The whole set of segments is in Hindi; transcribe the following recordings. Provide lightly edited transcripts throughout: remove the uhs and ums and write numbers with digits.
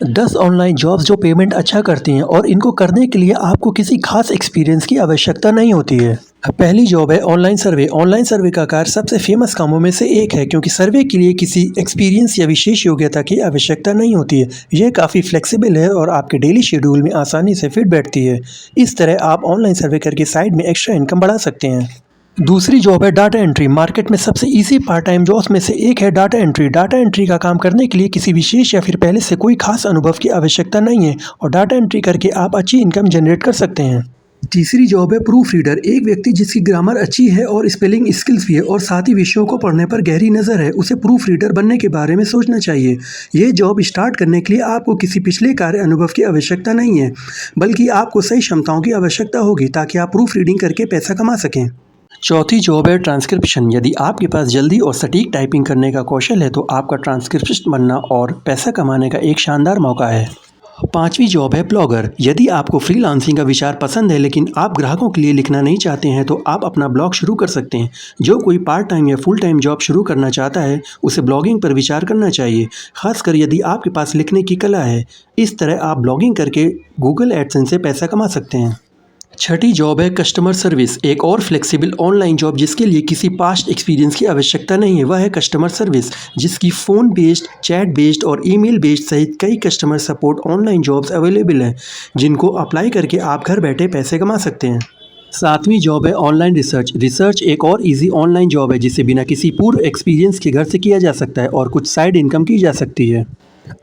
10 ऑनलाइन जॉब्स जो पेमेंट अच्छा करती हैं और इनको करने के लिए आपको किसी खास एक्सपीरियंस की आवश्यकता नहीं होती है। पहली जॉब है ऑनलाइन सर्वे। ऑनलाइन सर्वे का कार्य सबसे फेमस कामों में से एक है क्योंकि सर्वे के लिए किसी एक्सपीरियंस या विशेष योग्यता की आवश्यकता नहीं होती है। यह काफ़ी फ्लेक्सिबल है और आपके डेली शेड्यूल में आसानी से फिट बैठती है। इस तरह आप ऑनलाइन सर्वे करके साइड में एक्स्ट्रा इनकम बढ़ा सकते हैं। दूसरी जॉब है डाटा एंट्री। मार्केट में सबसे इजी पार्ट टाइम जॉब्स में से एक है डाटा एंट्री। डाटा एंट्री का काम करने के लिए किसी विशेष या फिर पहले से कोई खास अनुभव की आवश्यकता नहीं है और डाटा एंट्री करके आप अच्छी इनकम जनरेट कर सकते हैं। तीसरी जॉब है प्रूफ रीडर। एक व्यक्ति जिसकी ग्रामर अच्छी है और स्पेलिंग स्किल्स भी है और साथ ही विषयों को पढ़ने पर गहरी नज़र है, उसे प्रूफ रीडर बनने के बारे में सोचना चाहिए। ये जॉब स्टार्ट करने के लिए आपको किसी पिछले कार्य अनुभव की आवश्यकता नहीं है, बल्कि आपको सही क्षमताओं की आवश्यकता होगी ताकि आप प्रूफ रीडिंग करके पैसा कमा सकें। चौथी जॉब है ट्रांसक्रिप्शन। यदि आपके पास जल्दी और सटीक टाइपिंग करने का कौशल है तो आपका ट्रांसक्रिप्शन बनना और पैसा कमाने का एक शानदार मौका है। पांचवी जॉब है ब्लॉगर। यदि आपको फ्रीलांसिंग का विचार पसंद है लेकिन आप ग्राहकों के लिए लिखना नहीं चाहते हैं तो आप अपना ब्लॉग शुरू कर सकते हैं। जो कोई पार्ट टाइम या फुल टाइम जॉब शुरू करना चाहता है उसे ब्लॉगिंग पर विचार करना चाहिए, खासकर यदि आपके पास लिखने की कला है। इस तरह आप ब्लॉगिंग करके गूगल एडसेंस से पैसा कमा सकते हैं। छठी जॉब है कस्टमर सर्विस। एक और फ्लेक्सिबल ऑनलाइन जॉब जिसके लिए किसी पास्ट एक्सपीरियंस की आवश्यकता नहीं है, वह है कस्टमर सर्विस, जिसकी फ़ोन बेस्ड, चैट बेस्ड और ईमेल बेस्ड सहित कई customer support online jobs available हैं, जिनको अप्लाई करके आप घर बैठे पैसे कमा सकते हैं। सातवीं जॉब है ऑनलाइन रिसर्च। रिसर्च एक और इजी ऑनलाइन जॉब है जिसे बिना किसी पूर्व एक्सपीरियंस के घर से किया जा सकता है और कुछ साइड इनकम की जा सकती है।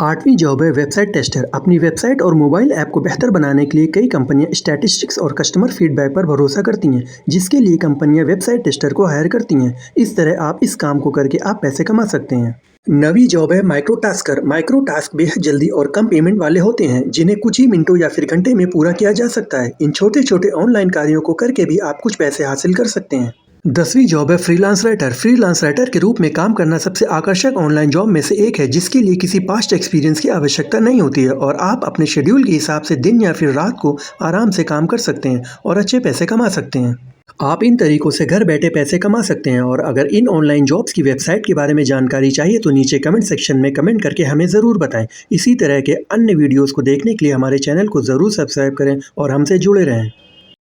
आठवीं जॉब है वेबसाइट टेस्टर। अपनी वेबसाइट और मोबाइल ऐप को बेहतर बनाने के लिए कई कंपनियां स्टैटिस्टिक्स और कस्टमर फीडबैक पर भरोसा करती हैं, जिसके लिए कंपनियां वेबसाइट टेस्टर को हायर करती हैं। इस तरह आप इस काम को करके आप पैसे कमा सकते हैं। नवी जॉब है माइक्रो टास्कर। माइक्रो टास्क बेहद जल्दी और कम पेमेंट वाले होते हैं, जिन्हें कुछ ही मिनटों या फिर घंटे में पूरा किया जा सकता है। इन छोटे छोटे ऑनलाइन कार्यों को करके भी आप कुछ पैसे हासिल कर सकते हैं। 10वीं जॉब है फ्रीलांस राइटर। फ्रीलांस राइटर के रूप में काम करना सबसे आकर्षक ऑनलाइन जॉब में से एक है, जिसके लिए किसी पास्ट एक्सपीरियंस की आवश्यकता नहीं होती है और आप अपने शेड्यूल के हिसाब से दिन या फिर रात को आराम से काम कर सकते हैं और अच्छे पैसे कमा सकते हैं। आप इन तरीकों से घर बैठे पैसे कमा सकते हैं और अगर इन ऑनलाइन जॉब्स की वेबसाइट के बारे में जानकारी चाहिए तो नीचे कमेंट सेक्शन में कमेंट करके हमें ज़रूर बताएं। इसी तरह के अन्य वीडियोज़ को देखने के लिए हमारे चैनल को ज़रूर सब्सक्राइब करें और हमसे जुड़े रहें।